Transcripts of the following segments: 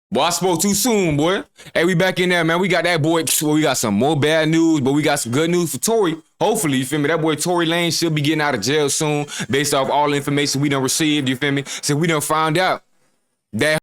Boy, I spoke too soon, boy. Hey, we back in there, man. We got that boy. Well, we got some more bad news, but we got some good news for Tory. Hopefully, you feel me? That boy Tory Lanez should be getting out of jail soon based off all the information we done received, you feel me? So we done found out that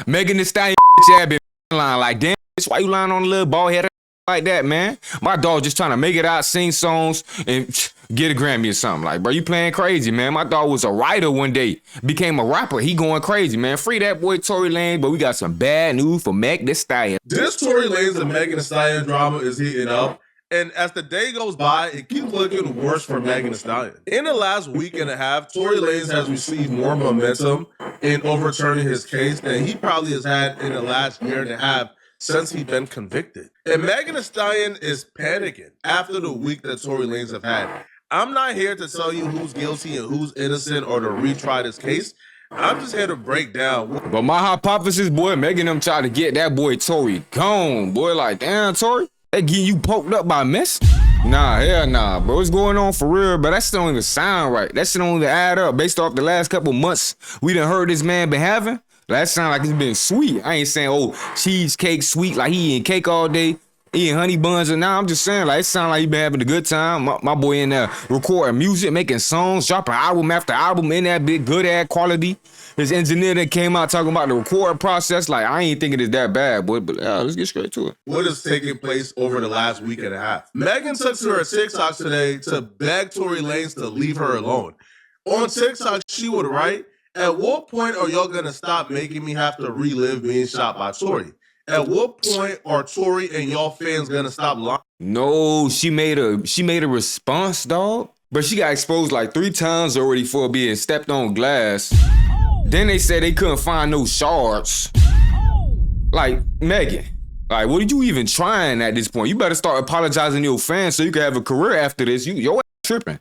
Megan Thee Stallion had been lying. Like, damn, bitch, why you lying on a little bald head like that, man? My dog just trying to make it out, sing songs, and get a Grammy or something. Like, bro, you playing crazy, man. My dog was a writer one day, became a rapper. He going crazy, man. Free that boy Tory Lanez, but we got some bad news for Meg Thee Stallion. This Tory Lanez and Megan Thee Stallion drama is heating up. And as the day goes by, it keeps looking worse for Megan Thee Stallion. In the last week and a half, Tory Lanez has received more momentum in overturning his case than he probably has had in the last year and a half since he's been convicted. And Megan Thee Stallion is panicking after the week that Tory Lanez have had. I'm not here to tell you who's guilty and who's innocent or to retry this case. I'm just here to break down. But my hypothesis, boy, Megan them tried to get that boy Tory gone, boy. Like, damn, Tory, they getting you poked up by mess? Nah, hell nah, bro. What's going on for real? But that shit don't even sound right. That shit don't even add up. Based off the last couple months we done heard this man been having, that sound like it's been sweet. I ain't saying, oh, cheesecake sweet, like he eating cake all day, eating honey buns, and now I'm just saying, like, it sound like he been having a good time. My boy in there recording music, making songs, dropping album after album in that big good ad quality. His engineer that came out talking about the recording process, like, I ain't thinking it's that bad, boy, but let's get straight to it. What is taking place over the last week and a half? Megan took to her TikTok today to beg Tory Lanez to leave her alone. On TikTok, she would write, "At what point are y'all gonna stop making me have to relive being shot by Tory? At what point are Tory and y'all fans gonna stop lying?" No, she made a response, dog. But she got exposed like 3 times already for being stepped on glass. Then they said they couldn't find no shards. Like, Megan, like, what are you even trying at this point? You better start apologizing to your fans so you can have a career after this. Your ass tripping.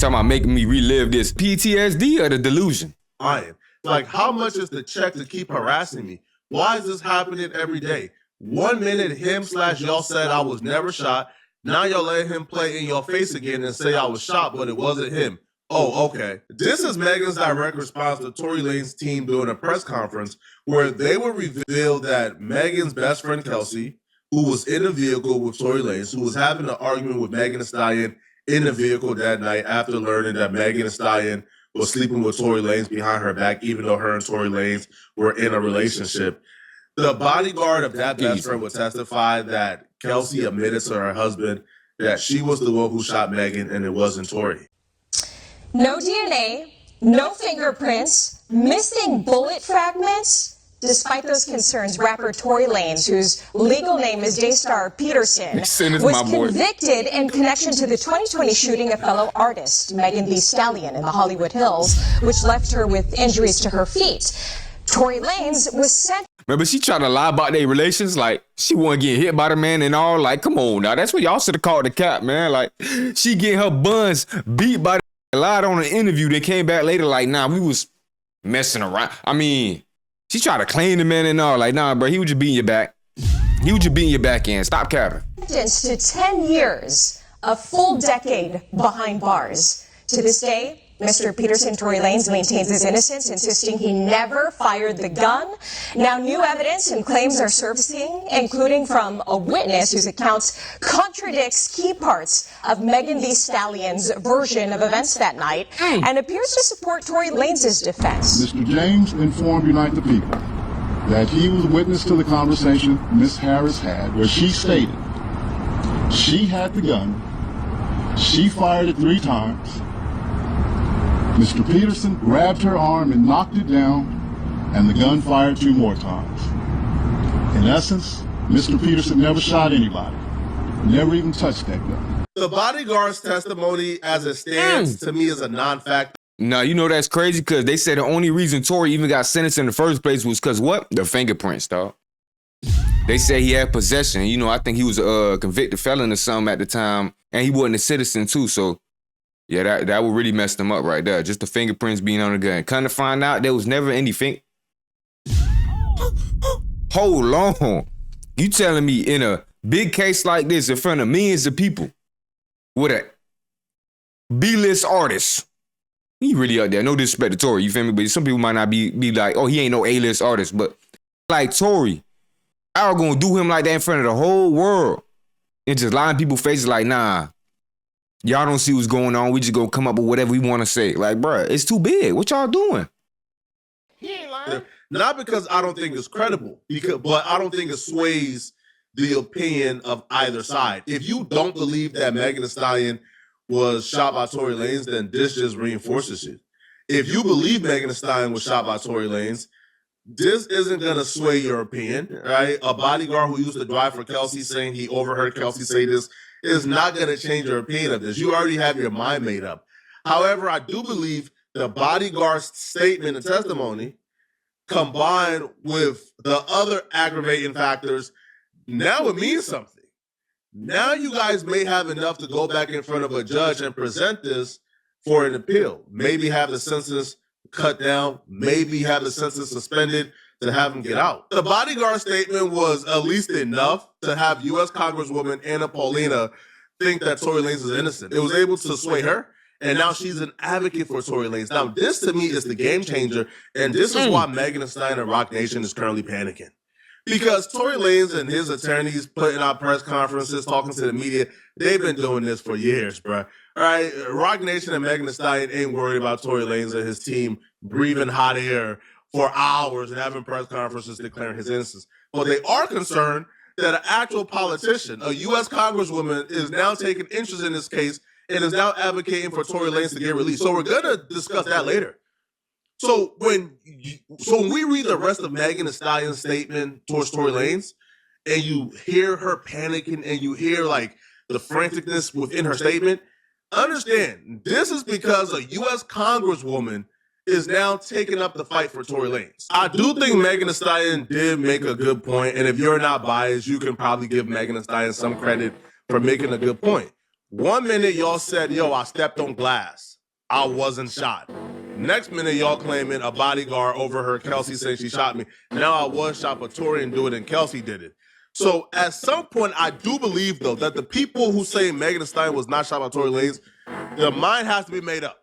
Talking about making me relive this PTSD or the delusion. Like, how much is the check to keep harassing me? Why is this happening every day? 1 minute him/y'all said I was never shot. Now y'all let him play in your face again and say I was shot, but it wasn't him. Oh, okay. This is Megan's direct response to Tory Lanez's team doing a press conference where they would reveal that Megan's best friend Kelsey, who was in a vehicle with Tory Lanez, who was having an argument with Megan Thee Stallion in the vehicle that night after learning that Megan Thee Stallion was sleeping with Tory Lanez behind her back, even though her and Tory Lanez were in a relationship. The bodyguard of that best friend would testify that Kelsey admitted to her husband that she was the one who shot Megan and it wasn't Tory. No DNA, no fingerprints, missing bullet fragments. Despite those concerns, rapper Tory Lanez, whose legal name is Daystar Peterson, was convicted in connection to the 2020 shooting of fellow artist Megan Thee Stallion in the Hollywood Hills, which left her with injuries to her feet. Tory Lanez was sent. Remember, she tried to lie about their relations, like she wasn't getting hit by the man and all. Like, come on now, that's what y'all should have called the cap, man. Like, she getting her buns beat by the lied on an interview. They came back later like, nah, we was messing around. I mean, she tried to claim the man and all. Like, nah, bro, he was just beating your back. He was just beating your back in. Stop capping. Sentenced to 10 years, a full decade behind bars. To this day, Mr. Peterson, Tory Lanez, maintains his innocence, insisting he never fired the gun. Now, new evidence and claims are surfacing, including from a witness whose accounts contradicts key parts of Megan Thee Stallion's version of events that night and appears to support Tory Lanez's defense. Mr. James informed Unite the People that he was witness to the conversation Ms. Harris had, where she stated she had the gun, she fired it 3 times, Mr. Peterson grabbed her arm and knocked it down, and the gun fired 2 more times. In essence, Mr. Peterson never shot anybody, never even touched that gun. The bodyguard's testimony as it stands to me is a non-fact. Nah, you know that's crazy because they said the only reason Tory even got sentenced in the first place was because what? The fingerprints, dog. They said he had possession. You know, I think he was a convicted felon or something at the time, and he wasn't a citizen too, so yeah, that would really mess them up right there. Just the fingerprints being on the gun. Kind of find out there was never any Hold on. You telling me in a big case like this in front of millions of people with a B-list artist, he really out there. No disrespect to Tory, you feel me? But some people might not be like, oh, he ain't no A-list artist. But like Tory. I was gonna do him like that in front of the whole world and just lie in people's faces like, nah, y'all don't see what's going on. We just gonna come up with whatever we want to say. Like, bruh, it's too big. What y'all doing? He ain't lying. Not because I don't think it's credible, but I don't think it sways the opinion of either side. If you don't believe that Megan Thee Stallion was shot by Tory Lanez, then this just reinforces it. If you believe Megan Thee Stallion was shot by Tory Lanez, this isn't going to sway your opinion, right? A bodyguard who used to drive for Kelsey saying he overheard Kelsey say this is not going to change your opinion of this. You already have your mind made up. However, I do believe the bodyguard's statement and testimony combined with the other aggravating factors, now it means something. Now you guys may have enough to go back in front of a judge and present this for an appeal. Maybe have the sentence cut down, maybe have the sentence suspended to have him get out. The bodyguard statement was at least enough to have U.S. Congresswoman Anna Paulina think that Tory Lanez is innocent. It was able to sway her, and now she's an advocate for Tory Lanez. Now, this to me is the game changer, and this is why Megan Thee Stallion and Rock Nation is currently panicking. Because Tory Lanez and his attorneys putting out press conferences, talking to the media, they've been doing this for years, bro. All right, Rock Nation and Megan Thee Stallion ain't worried about Tory Lanez and his team breathing hot air for hours and having press conferences declaring his innocence. But they are concerned that an actual politician, a U.S. Congresswoman, is now taking interest in this case and is now advocating for Tory Lanez to get released. So we're going to discuss that later. So when we read the rest of Megan Thee Stallion's statement towards Tory Lanez, and you hear her panicking and you hear like the franticness within her statement, understand this is because a U.S. Congresswoman is now taking up the fight for Tory Lanez. I do think Megan Thee Stallion did make a good point, and if you're not biased, you can probably give Megan Thee Stallion some credit for making a good point. 1 minute y'all said, yo, I stepped on glass. I wasn't shot. Next minute y'all claiming a bodyguard overheard Kelsey saying she shot me. Now I was shot, but Tory didn't do it and Kelsey did it. So at some point, I do believe, though, that the people who say Megan Thee Stallion was not shot by Tory Lanez, their mind has to be made up.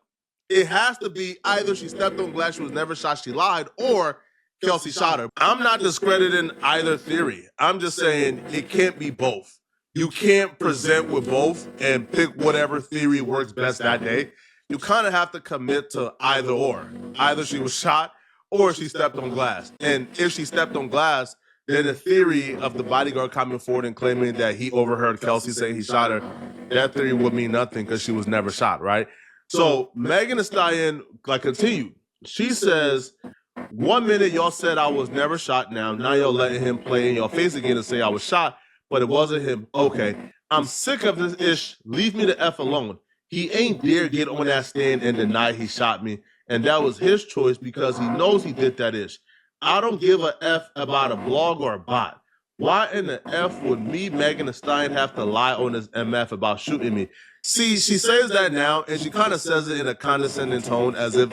It has to be either she stepped on glass, she was never shot, she lied, or Kelsey shot her. I'm not discrediting either theory. I'm just saying it can't be both. You can't present with both and pick whatever theory works best that day. You kind of have to commit to either or. Either she was shot or she stepped on glass. And if she stepped on glass, then the theory of the bodyguard coming forward and claiming that he overheard Kelsey saying he shot her, that theory would mean nothing because she was never shot, right? So Megan Thee Stallion, continued. She says, 1 minute y'all said I was never shot now y'all letting him play in your face again and say I was shot, but it wasn't him. Okay, I'm sick of this ish. Leave me the F alone. He ain't dare get on that stand and deny he shot me, and that was his choice because he knows he did that ish. I don't give a F about a blog or a bot. Why in the F would me, Megan Thee Stallion, have to lie on this MF about shooting me? See, she says that now, and she kind of says it in a condescending tone as if,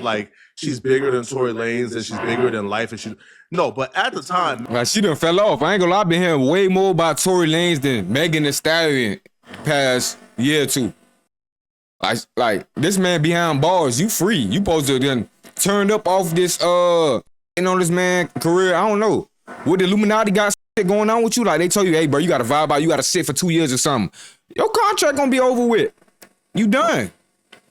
she's bigger than Tory Lanez and she's bigger than life. And no, but at the time... she done fell off. I ain't gonna lie, I've been hearing way more about Tory Lanez than Megan Thee Stallion past year or two. This man behind bars, you free. You supposed to then turned up off this, this man career. I don't know. What the Illuminati got shit going on with you? They tell you, hey, bro, you got to vibe out. You got to sit for 2 years or something. Your contract gonna be over with. You done.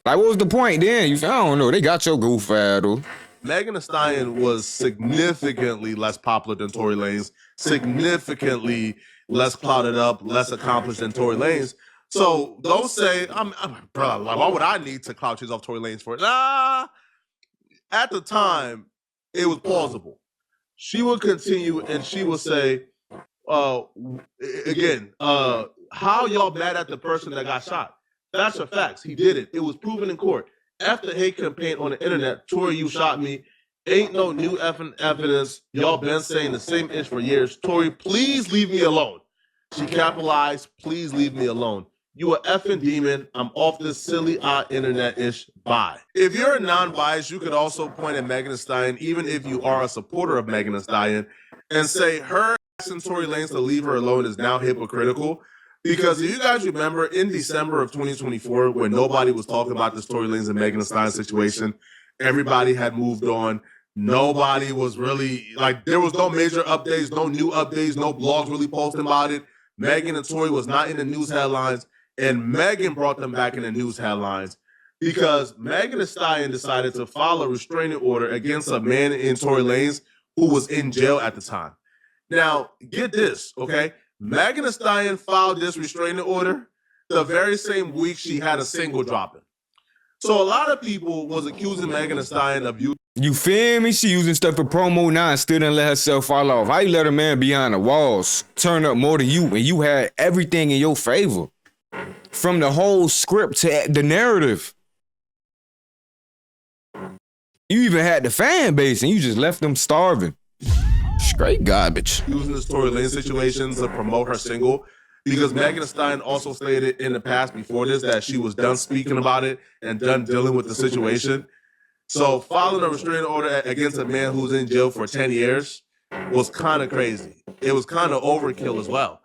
What was the point then? I don't know. They got your goof out, though. Megan Thee Stallion was significantly less popular than Tory Lanez, significantly less clouded up, less accomplished than Tory Lanez. So those say, bro, why would I need to cloud chase off Tory Lanez for it? Nah. At the time, it was plausible. She would continue and she would say, again, how y'all mad at the person that got shot? Facts are facts. He did it. It was proven in court. After hate campaign on the internet, Tory, you shot me. Ain't no new effing evidence. Y'all been saying the same ish for years. Tory, please leave me alone. She capitalized, please leave me alone. You a effing demon. I'm off this silly internet-ish. Bye. If you're a non-biased, you could also point at Megan Thee Stallion, even if you are a supporter of Megan Thee Stallion, and say her asking Tory Lanez to leave her alone is now hypocritical. Because if you guys remember, in December of 2024, when nobody was talking about this Tory Lanez and Megan Thee Stallion situation, everybody had moved on. nobody was really, like, there was no major updates, no new updates, no blogs really posting about it. Megan and Tory was not in the news headlines, and Megan brought them back in the news headlines because Megan Thee Stallion decided to file a restraining order against a man in Tory Lanez who was in jail at the time. Now, get this, okay? Megan Thee Stallion filed this restraining order the very same week she had a single dropping. So a lot of people was accusing Megan Thee Stallion of using. You feel me? She using stuff for promo now and still didn't let herself fall off. How you let a man behind the walls turn up more than you and you had everything in your favor? From the whole script to the narrative. You even had the fan base and you just left them starving. Straight garbage. Using the Tory Lanez situation to promote her single, because Megan Thee Stallion also stated in the past before this that she was done speaking about it and done dealing with the situation. So filing a restraining order against a man who's in jail for 10 years was kind of crazy. It was kind of overkill as well.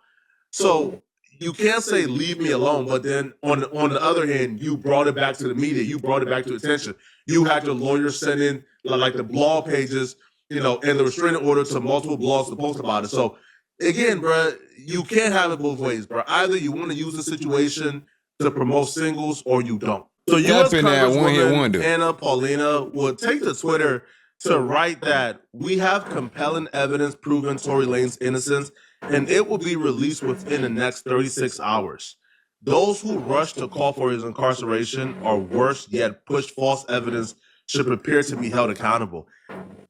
So you can't say leave me alone, but then on the other hand, you brought it back to the media. You brought it back to attention. You had your lawyers send in like the blog pages, and the restraining order to multiple blogs to post about it. So again, bro, you can't have it both ways, bro. Either you want to use the situation to promote singles or you don't. So U.S. Congresswoman Anna Paulina would take to Twitter to write that we have compelling evidence proving Tory Lanez's innocence, and it will be released within the next 36 hours. Those who rush to call for his incarceration or worse yet push false evidence should prepare to be held accountable.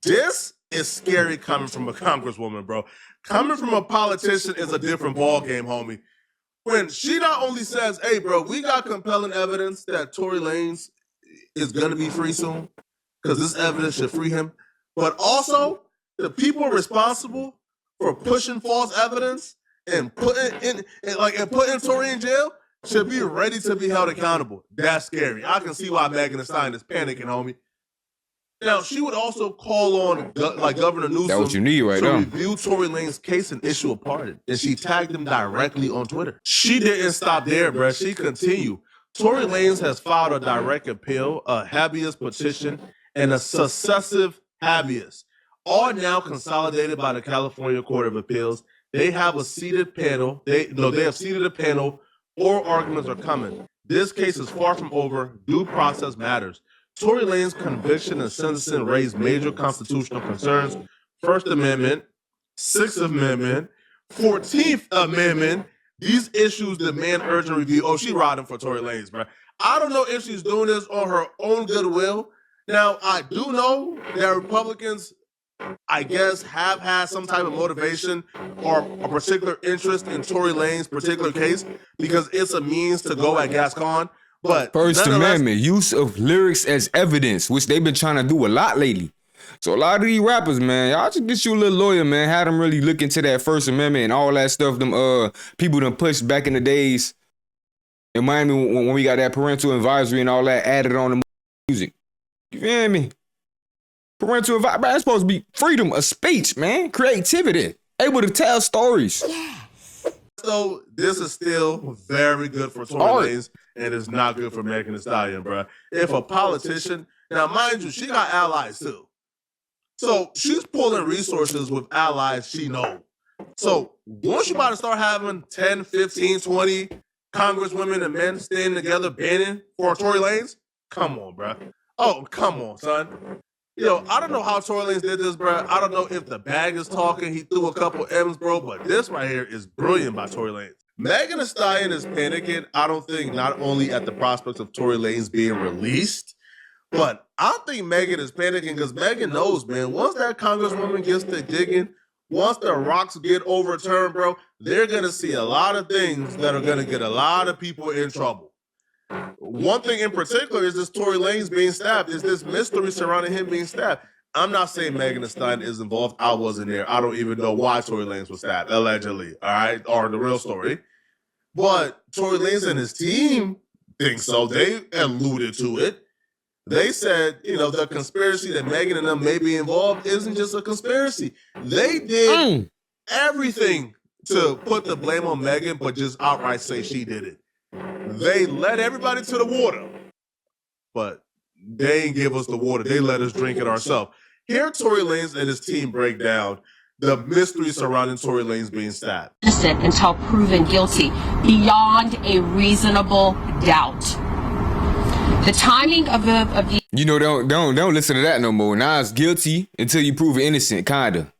This is scary coming from a congresswoman, bro. Coming from a politician is a different ball game, homie. When she not only says, hey, bro, we got compelling evidence that Tory Lanez is going to be free soon, because this evidence should free him, but also the people responsible for pushing false evidence and putting Tory in jail should be ready to be held accountable. That's scary. I can see why Megan Thee Stallion is panicking, homie. Now, she would also call on Governor Newsom That's what you need right to now. review Tory Lanez's case and issue a pardon. And she tagged him directly on Twitter. She didn't stop there, bruh. She continued. Tory Lanez has filed a direct appeal, a habeas petition, and a successive habeas, all now consolidated by the California Court of Appeals. They have a seated panel. They have seated a panel. Oral arguments are coming. This case is far from over. Due process matters. Tory Lanez's conviction and sentencing raised major constitutional concerns. First Amendment, Sixth Amendment, 14th Amendment. These issues demand urgent review. Oh, she riding for Tory Lanez, bro. I don't know if she's doing this on her own goodwill. Now, I do know that Republicans, I guess, have had some type of motivation or a particular interest in Tory Lanez's particular case because it's a means to go at Gascon. But First Amendment, use of lyrics as evidence, which they've been trying to do a lot lately. So a lot of these rappers, man, y'all just get you a little lawyer, man. Have them really look into that First Amendment and all that stuff. Them people done pushed back in the days in Miami when we got that parental advisory and all that added on the music. You feel me? Parental advisory, that's supposed to be freedom of speech, man. Creativity, able to tell stories. Yeah. So this is still very good for Tory Lanez, and it's not good for Megan Thee Stallion, bro. If a politician, now mind you, she got allies too. So she's pulling resources with allies she knows. So once you about to start having 10, 15, 20 congresswomen and men standing together banning for Tory Lanez, come on, bro. Oh, come on, son. I don't know how Tory Lanez did this, bro. I don't know if the bag is talking. He threw a couple M's, bro, but this right here is brilliant by Tory Lanez. Megan Thee Stallion is panicking, I don't think, not only at the prospects of Tory Lanez being released, but I think Megan is panicking because Megan knows, man, once that congresswoman gets to digging, once the rocks get overturned, bro, they're going to see a lot of things that are going to get a lot of people in trouble. One thing in particular is this Tory Lanez being stabbed. Is this mystery surrounding him being stabbed? I'm not saying Megan Thee Stallion is involved. I wasn't there. I don't even know why Tory Lanez was stabbed, allegedly, all right, or the real story. But Tory Lanez and his team think so. They alluded to it. They said, the conspiracy that Megan and them may be involved isn't just a conspiracy. They did everything to put the blame on Megan, but just outright say she did it. They led everybody to the water, but they ain't give us the water. They let us drink it ourselves. Hear Tory Lanez and his team break down the mystery surrounding Tory Lanez being stabbed. Innocent until proven guilty beyond a reasonable doubt. The timing of the You know, don't listen to that no more. Now it's guilty until you prove it innocent, kinda.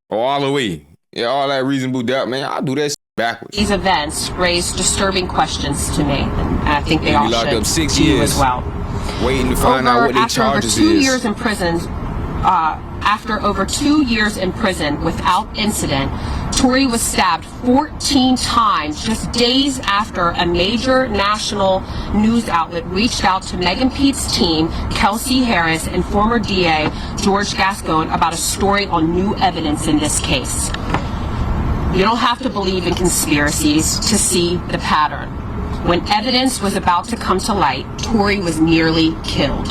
Or all the way. Yeah, all that reasonable doubt, man. I'll do that shit backwards. these events raised disturbing questions to me, and I think they all locked should up 6 to you years. as well. Waiting to find out what their charges After over 2 is. years in prison, after over 2 years in prison without incident, Tory was stabbed 14 times just days after a major national news outlet reached out to Megan Pete's team, Kelsey Harris, and former DA George Gascon about a story on new evidence in this case. You don't have to believe in conspiracies to see the pattern. When evidence was about to come to light, Tory was nearly killed.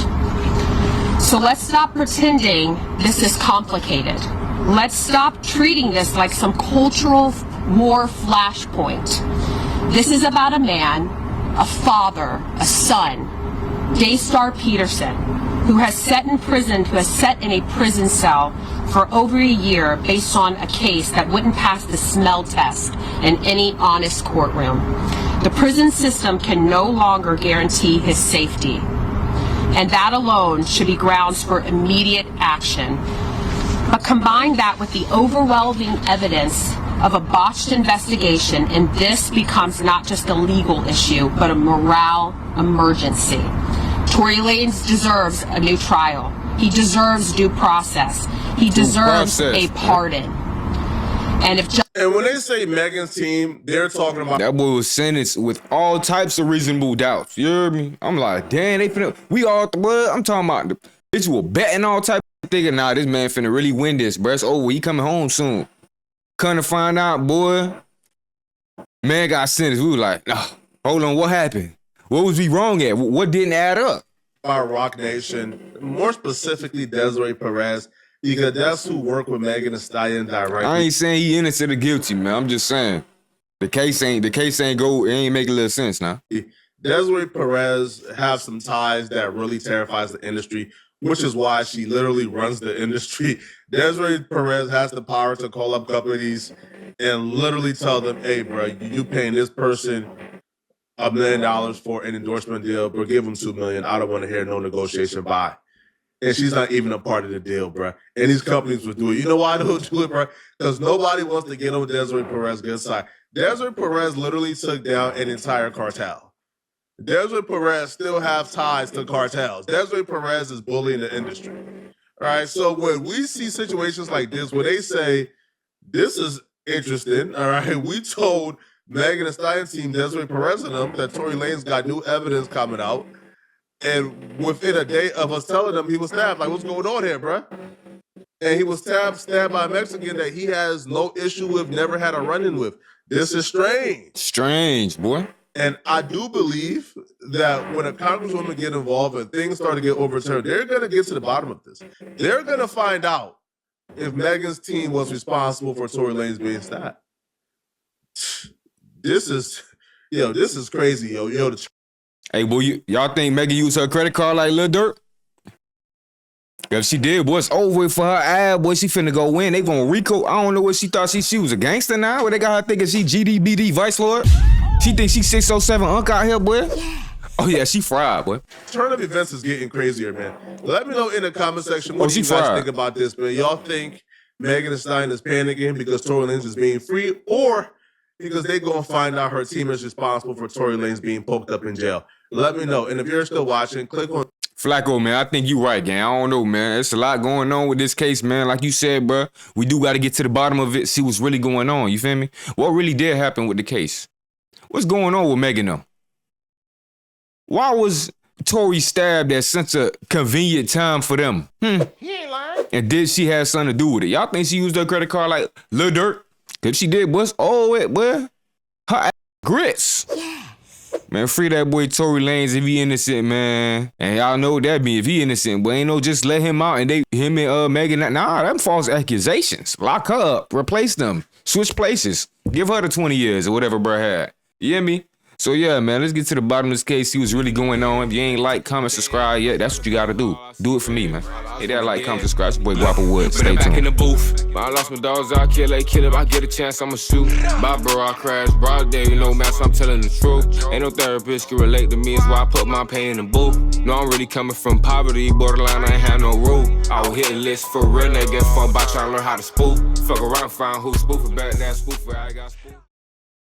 So let's stop pretending this is complicated. Let's stop treating this like some cultural war flashpoint. This is about a man, a father, a son, Daystar Peterson, who has sat in a prison cell for over a year based on a case that wouldn't pass the smell test in any honest courtroom. The prison system can no longer guarantee his safety, and that alone should be grounds for immediate action. But combine that with the overwhelming evidence of a botched investigation, and this becomes not just a legal issue, but a morale emergency. Tory Lanez deserves a new trial. He deserves due process. He deserves a pardon. And when they say Megan's team, they're talking about that boy was sentenced with all types of reasonable doubts. You hear me? I'm like, damn, we all, what? I'm talking about the bitch were betting all types of thinking, nah, this man finna really win this, bro. It's over. He coming home soon. Come to find out, boy, man got sentenced. We were like, hold on, what happened? What was we wrong at? What didn't add up? Our Rock Nation, more specifically Desiree Perez, because that's who worked with Megan Thee Stallion directly. I ain't saying he innocent or guilty, man. I'm just saying the case ain't go. It ain't making a little sense now. Desiree Perez have some ties that really terrifies the industry, which is why she literally runs the industry. Desiree Perez has the power to call up companies and literally tell them, hey, bro, you paying this person $1 million for an endorsement deal, but give them $2 million. I don't want to hear no negotiation. Bye. And she's not even a part of the deal, bro. And these companies would do it. You know why they would do it, bro? Because nobody wants to get on Desiree Perez's good side. Desiree Perez literally took down an entire cartel. Desiree Perez still have ties to cartels. Desiree Perez is bullying the industry. All right, so when we see situations like this, where they say, this is interesting, all right, we told Megan Thee Stallion team, Desiree Perez and them, that Tory Lanez got new evidence coming out. And within a day of us telling them he was stabbed, like, what's going on here, bro? And he was stabbed by a Mexican that he has no issue with, never had a run-in with. This is strange. Strange, boy. And I do believe that when a congresswoman get involved and things start to get overturned, they're going to get to the bottom of this. They're going to find out if Megan's team was responsible for Tory Lanez being stabbed. This is crazy, yo. Hey, boy, y'all think Megan used her credit card like Lil Durk? If she did, boy, it's over with for her ad, boy. She finna go win. They gonna Rico. I don't know what she thought she was a gangster now. What they got her thinking she GDBD Vice Lord? She thinks she 607 Unc out here, boy. Yeah. Oh yeah, she fried, boy. Turn of events is getting crazier, man. Let me know in the comment section what you guys think about this, man. Y'all think Megan Thee Stallion is panicking because Tory Lanez is being free, or because they gonna find out her team is responsible for Tory Lanez being poked up in jail? Let me know. And if you're still watching, click on Flacco, man. I think you right, gang. I don't know, man. There's a lot going on with this case, man. Like you said, bro, we do got to get to the bottom of it, see what's really going on. You feel me? What really did happen with the case? What's going on with Megan, though? Why was Tory stabbed at such a convenient time for them? He ain't lying. And did she have something to do with it? Y'all think she used her credit card like Lil Durk? If she did, boy, boy, her ass grits. Yeah. Man, free that boy Tory Lanez if he innocent, man. And y'all know what that mean if he innocent. But ain't no just let him out and him and Megan. Nah, them false accusations. Lock her up. Replace them. Switch places. Give her the 20 years or whatever bro had. You hear me? So yeah, man, let's get to the bottom of this case, see what's really going on. If you ain't like, comment, subscribe yet, that's what you gotta do. Do it for me, man. Hit that like, comment, subscribe. It's your boy Guappo Woods. Stay back in tuned. the booth. I lost my dogs, I kill, they kill. If I get a chance, I'ma shoot. Bye, bro, I crash. Broad day, you know, man, so I'm telling the truth. Ain't no therapist can relate to me, it's why I put my pain in the booth. No, I'm really coming from poverty, borderline, I ain't have no rule. I will hit a list for real, they get fucked by trying to learn how to spoof. Fuck around, find who spoofing back, that spoofer, I got spoof.